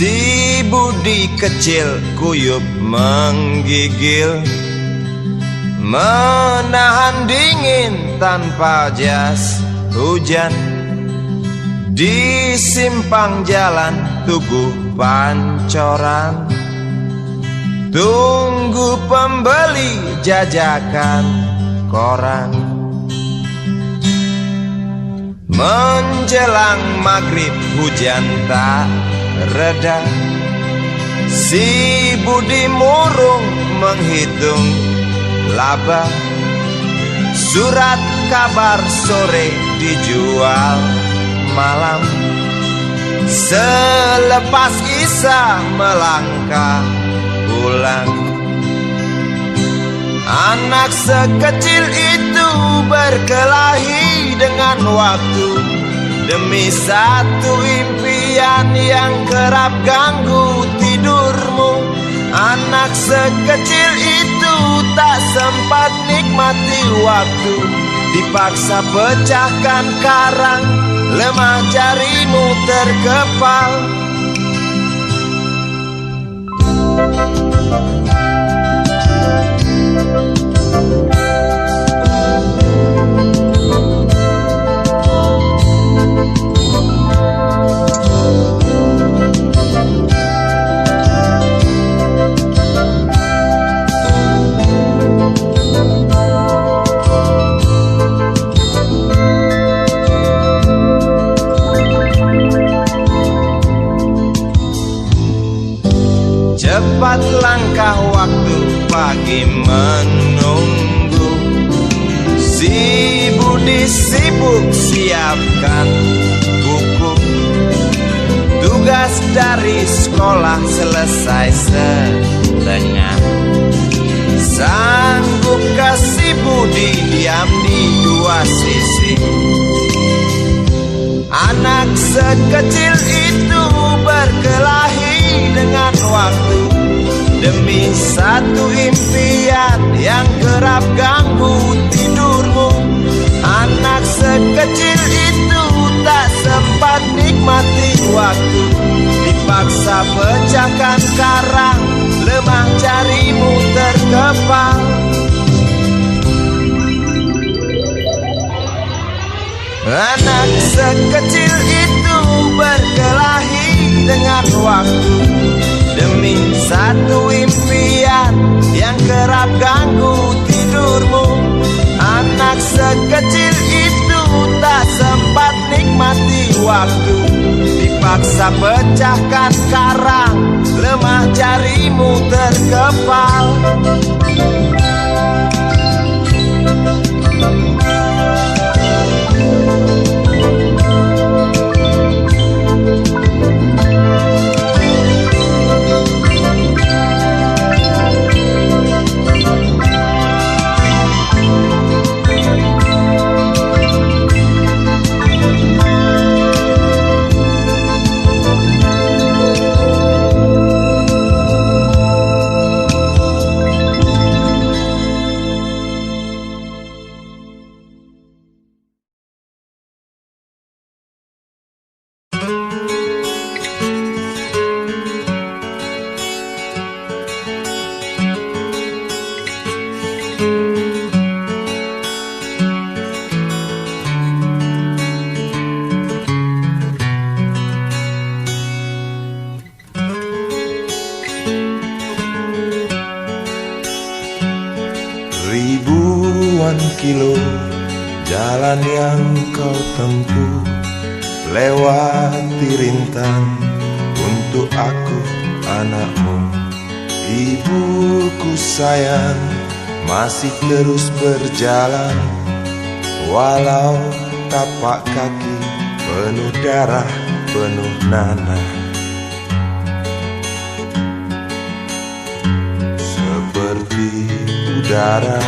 Si Budi kecil kuyup menggigil, menahan dingin tanpa jas hujan. Di simpang jalan Tugu Pancoran, tunggu pembeli jajakan koran. Menjelang maghrib hujan tak reda, si Budi murung menghitung laba. Surat kabar sore dijual malam. Selepas Isya melangkah pulang. Anak sekecil itu berkelahi dengan waktu demi satu impian yang kerap ganggu tidurmu. Anak sekecil itu tak sempat nikmati waktu, dipaksa pecahkan karang, lemah jarimu terkepal. Cepat langkah waktu, pagi menunggu. Si Budi sibuk siapkan buku. Tugas dari sekolah selesai setengah. Sanggup si Budi diam di dua sisi. Anak sekecil itu berkelahi dengan waktu demi satu impian yang kerap ganggu tidurmu. Anak sekecil itu tak sempat nikmati waktu, dipaksa pecahkan karang, lemah jarimu terkepal. Anak sekecil itu berkelahi dengan waktu demi satu impian yang kerap ganggu tidurmu. Anak sekecil itu tak sempat nikmati waktu, dipaksa pecahkan karang, lemah jarimu terkepal. Ribuan kilo jalan yang kau tempuh, lewati rintang untuk aku anakmu. Ibuku sayang masih terus berjalan, walau tapak kaki penuh darah, penuh nanah. Seperti udara,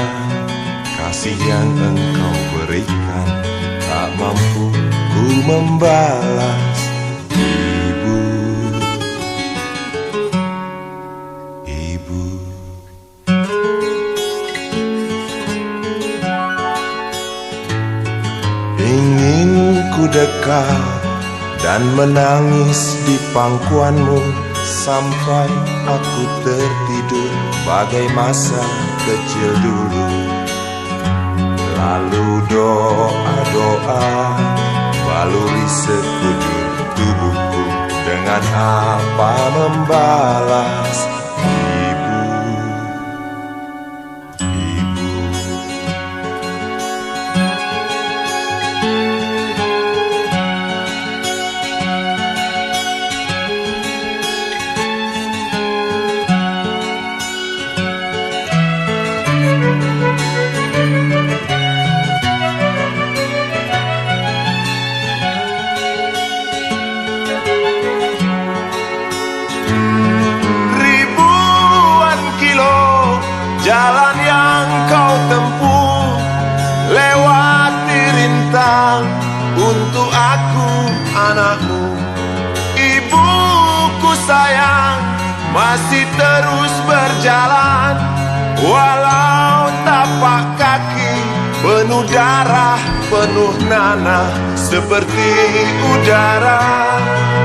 kasih yang engkau berikan tak mampu ku membalas. Ibu, ibu. Ingin ku dekat dan menangis di pangkuanmu sampai aku tertidur bagai masa kecil dulu. Lalu doa-doa baluri sekujur tubuhku, dengan apa membalas ibu, ibu. Jalan yang kau tempuh, lewati rintang untuk aku anakmu. Ibuku sayang, masih terus berjalan, walau tapak kaki penuh darah, penuh nanah seperti udara.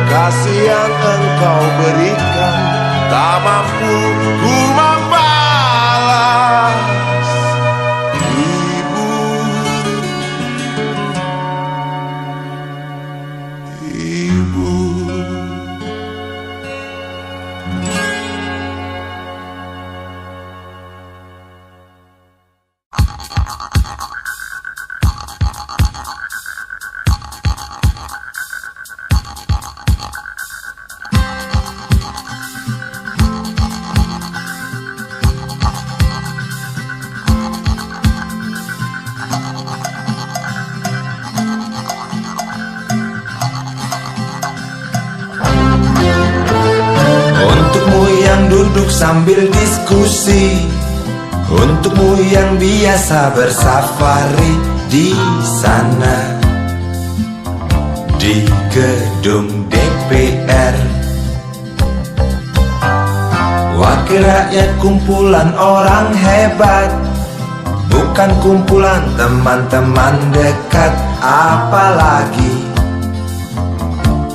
Kasih yang engkau berikan tak mampu ku membalas. Untukmu yang duduk sambil diskusi, untukmu yang biasa bersafari di sana, di gedung DPR. Wakil rakyat kumpulan orang hebat, bukan kumpulan teman-teman dekat, apalagi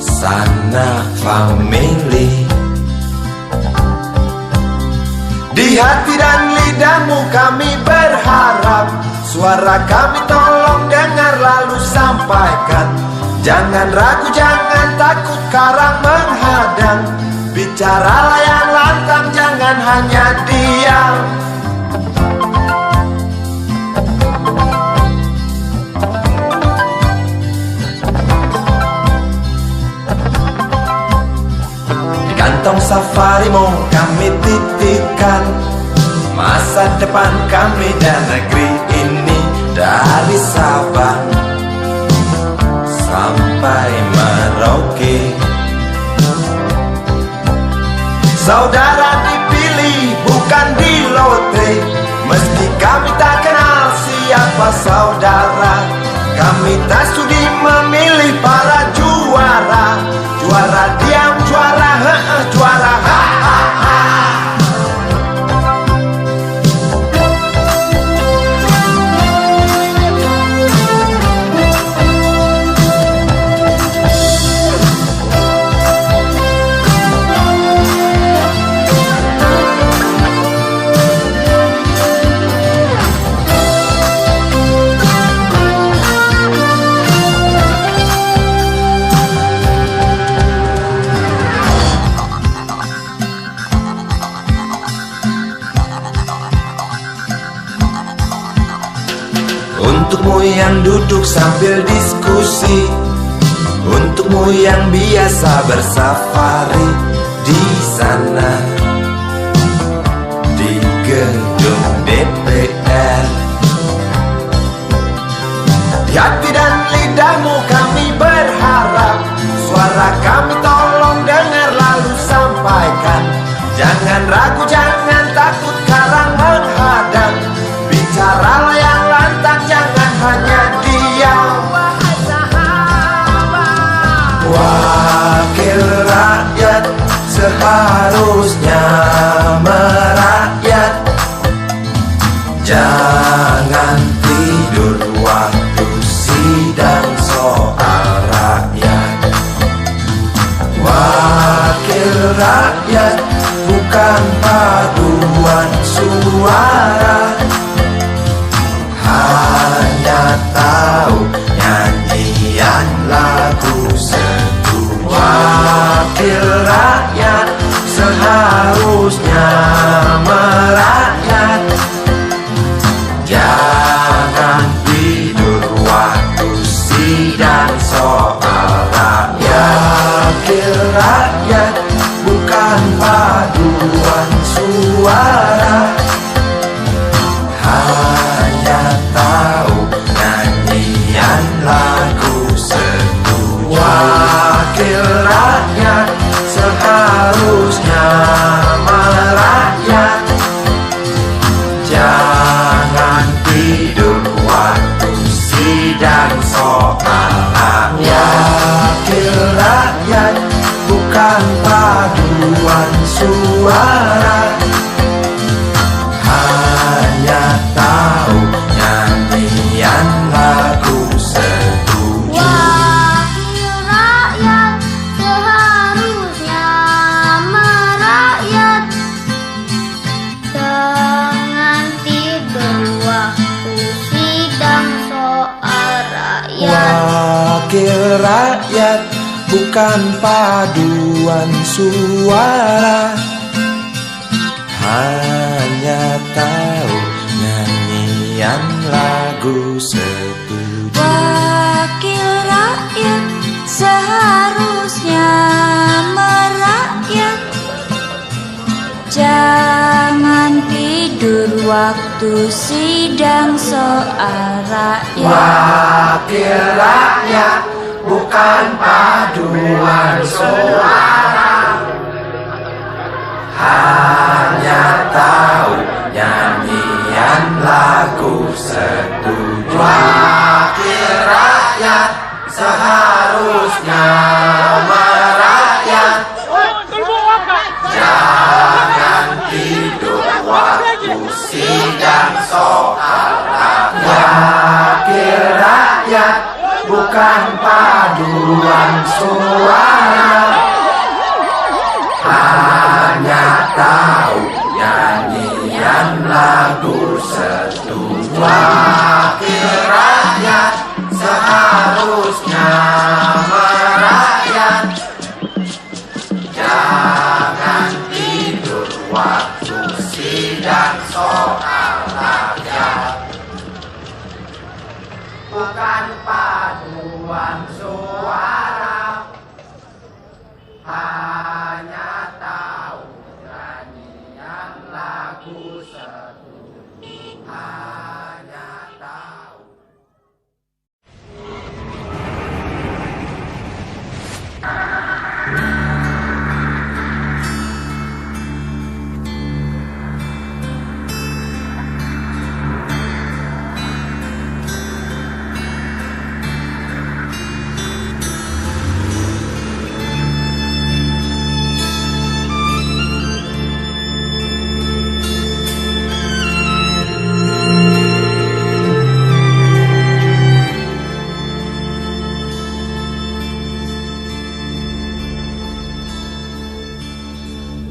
sanak famili. Di hati dan lidahmu kami berharap, suara kami tolong dengar lalu sampaikan. Jangan ragu, jangan takut karang menghadang, bicaralah yang lantang, jangan hanya diam. Kantong safarimu kami titipkan, masa depan kami dan negeri ini, dari Sabang sampai Merauke. Saudara dipilih bukan di lotre, meski kami tak kenal siapa saudara. Kami tak sudi memilih para juara, juara diam, juara juara ha ha ha. Untukmu yang duduk sambil diskusi, untukmu yang biasa bersafari di sana, di gedung DPR. Di hati dan lidahmu kami berharap, suara kami tolong dengar lalu sampaikan. Jangan ragu, jangan takut karang menghadang, bicaralah yang lantang, jangan hanya diam. Wakil rakyat seharusnya merakyat, jangan tidur waktu sidang soal rakyat. rakyat, bukan paduan suara. Hanya tahu nyanyian lagu sendu. Wakil rakyat seharusnya merakyat. Jangan tidur waktu sidang soal rakyat. Wakil rakyat, bukan paduan suara. Hanya tahu nyanyian lagu sendu. Wakil rakyat seharusnya merakyat. Jangan tidur waktu sidang soal rakyat. Wakil rakyat, bukan paduan suara. Hanya tahu nyanyian lagu setuju. Wakil rakyat seharusnya merakyat. Jangan tidur waktu sidang soal rakyat. Wakil rakyat, bukan paduan suara. Hanya tahu nyanyian lagu setuju. Wakil rakyat seharusnya merakyat. Jangan tidur waktu sidang soal rakyat. Wakil rakyat, bukan paduan suara. Hanya tahu nyanyian lagu setuju. Wakil rakyat seharusnya merakyat. Jangan tidur waktu sidang soal rakyat. Wakil rakyat, bukan paduan suara. Hanya tahu nyanyian lagu setuju. Wakil rakyat seharusnya merakyat. Jangan tidur waktu sidang soal rakyat. Bukan paduan suara. Hanya tahu nyanyian lagu setuju. Hanya tahu.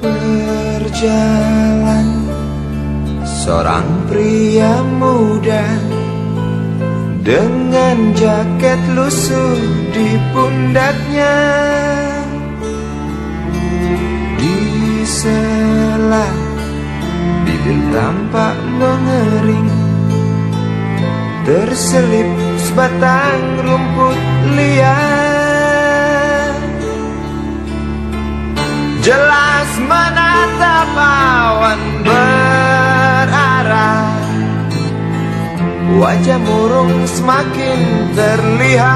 Berjalan seorang pria muda dengan jaket lusuh di pundaknya. Di sela bibir tampak mengering, terselip sebatang rumput liar. Jelas menatap awan berarah, wajah murung semakin terlihat.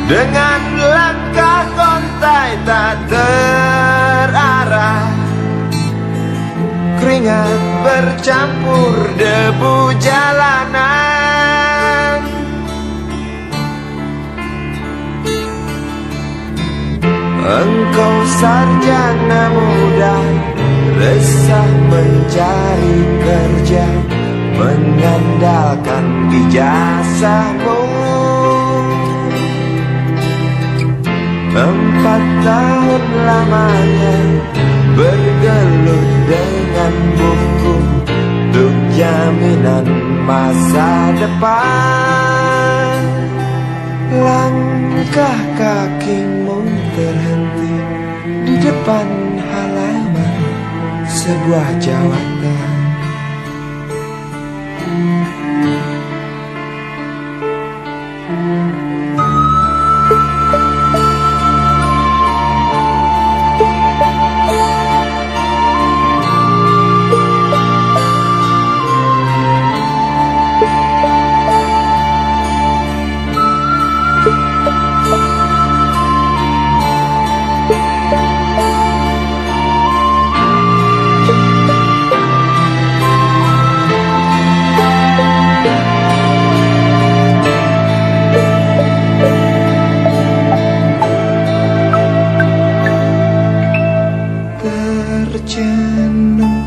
Dengan langkah kontai tak terarah, keringat bercampur debu jalanan. Engkau sarjana muda, resah mencari kerja, mengandalkan ijazahmu. 4 tahun lamanya bergelut dengan buku untuk jaminan masa depan. Langkah kakimu terhenti di depan halaman sebuah jawatan. Terjenuh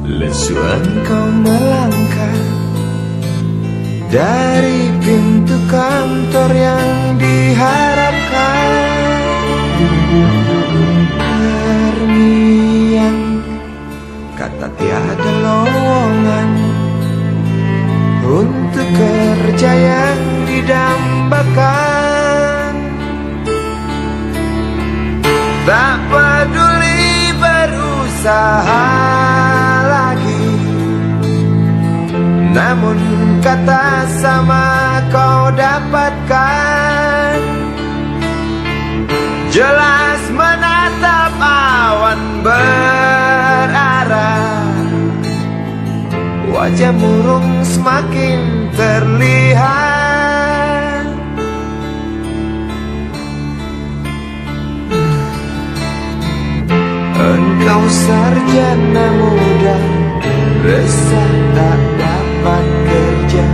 lesu engkau melangkah dari pintu kantor yang diharapkan. Terniang kata tiada lowongan untuk kerja yang didambakan. Tak peduli berusaha lagi, namun kata sama kau dapatkan. Jelas menatap awan berarah, wajah murung semakin terlihat. Engkau sarjana muda, resah tak dapat kerja,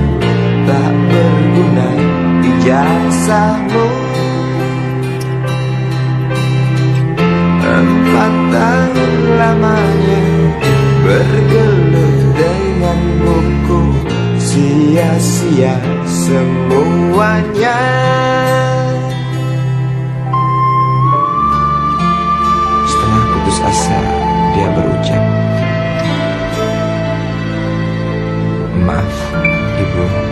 tak berguna ijazahmu. 4 tahun lamanya bergelut dengan buku, sia-sia semuanya. Setelah putus asa, dia berucap, "Maaf, Ibu."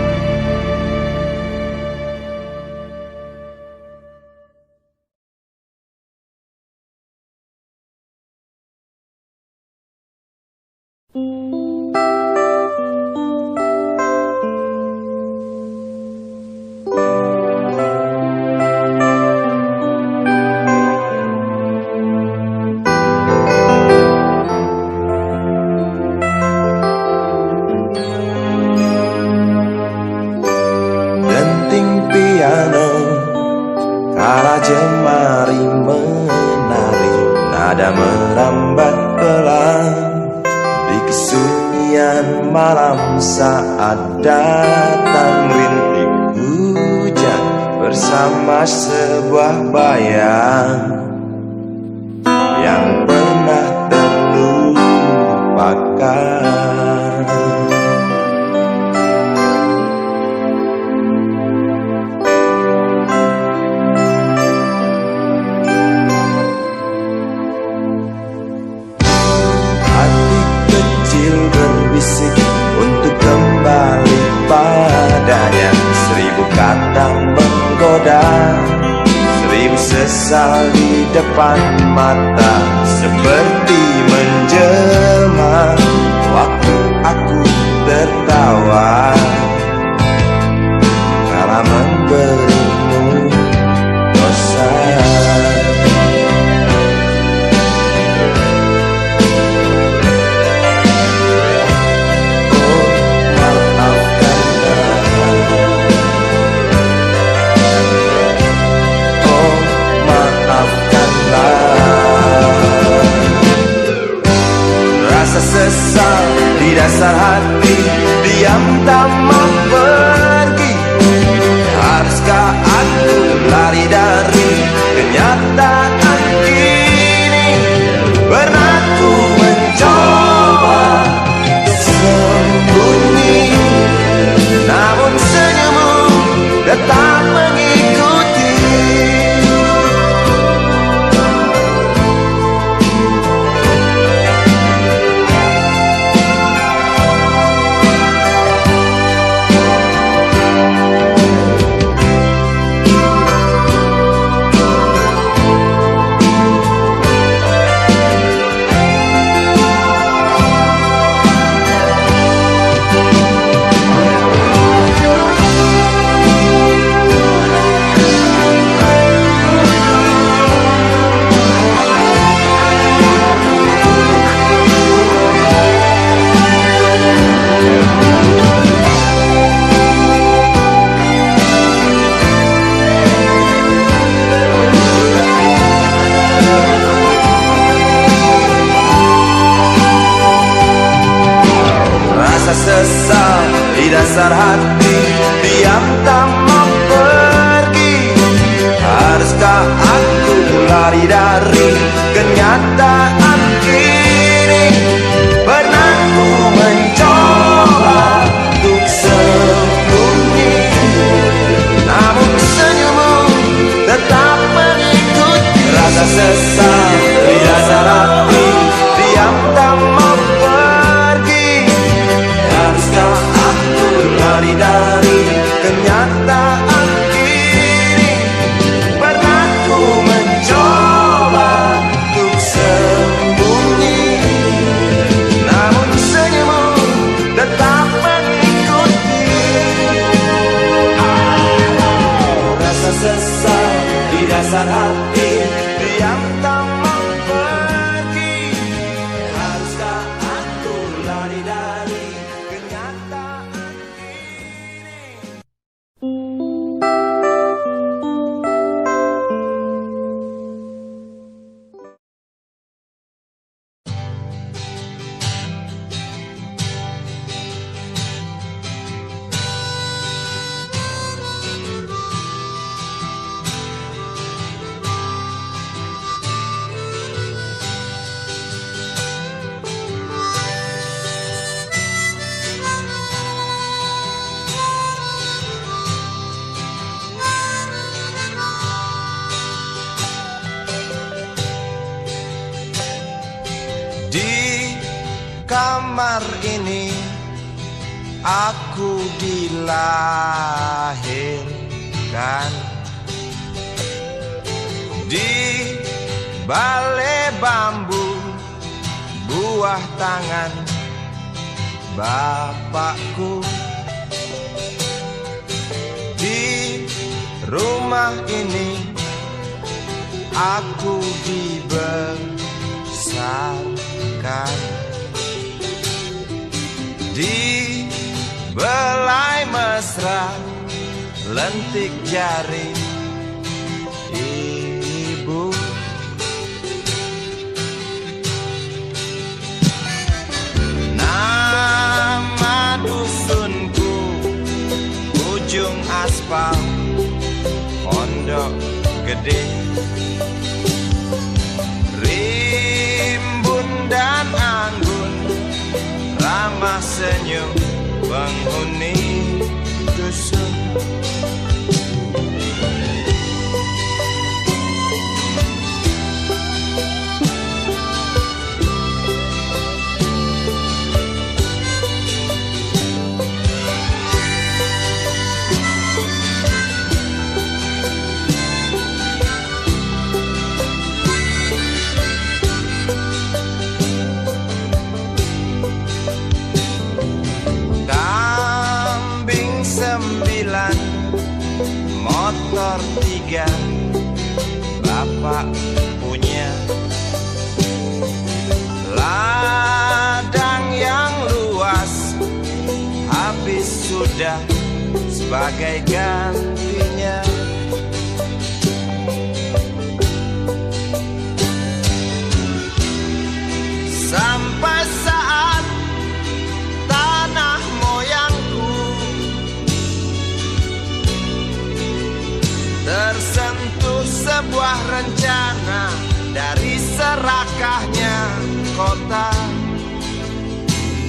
Piano, kala jemari menari, nada merambat pelan di kesunyian malam saat datang rintik hujan bersama sebuah bayang yang pernah terlupakan. Berbisik untuk kembali padanya, 1000 kata menggoda, 1000 sesal di depan mata, seperti menjelma waktu aku tertawa kala memberimu dosa. Sesal di dasar hati, diam tak mau Haruskah aku lari dari kenyataan ini? Pernah ku mencoba untuk sembunyi, namun senyummu tetap mengikuti. Rasa sesal di dasar hati diam tak mau pergi. Haruskah aku lari dari kenyataan ini? Pernah ku mencoba untuk sembunyi, namun senyummu tetap mengikuti. Rasa sesal di dasar hati diam tak mau pergi. Haruskah aku lari dari kenyataan ini? Di kamar ini aku dilahirkan, di balai bambu buah tangan bapakku. Di rumah ini aku dibesarkan, di belai mesra lentik jari ibu. Nama dusunku ujung aspal Pondok Gede. Rimbun dan anggun ramah senyum penghuni dusun. Kambing 9, motor 3, bapak punya. Ladang yang luas habis sudah sebagai gantinya. Sampai saat tanah moyangku tersentuh sebuah rencana dari serakahnya kota.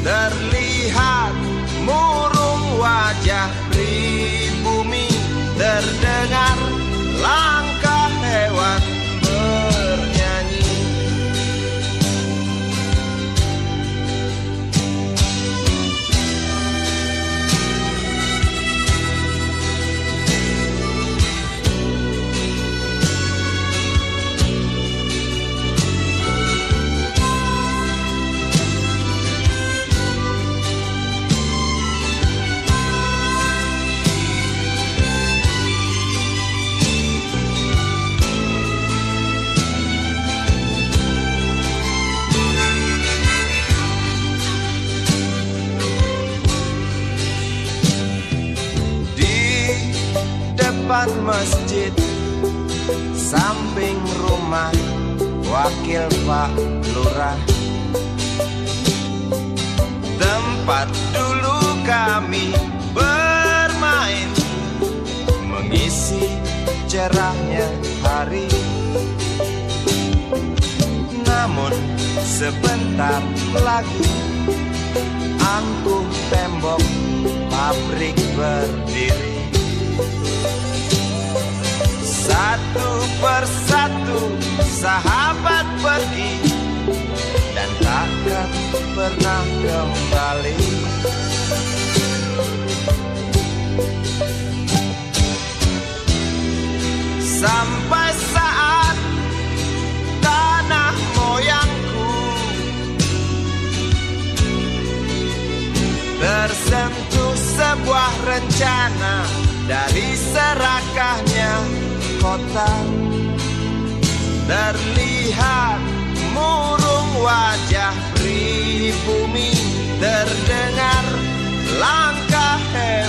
Terlihat murung wajah pribumi, terdengar langkah hewan bernyanyi. Depan masjid, samping rumah wakil Pak Lurah, tempat dulu kami bermain, mengisi cerahnya hari. Namun sebentar lagi angkuh tembok pabrik berdiri. Satu persatu sahabat pergi dan takkan pernah kembali. Sampai saat tanah moyangku tersentuh sebuah rencana dari serakahnya kota. Terlihat murung wajah pribumi, terdengar langkah hebat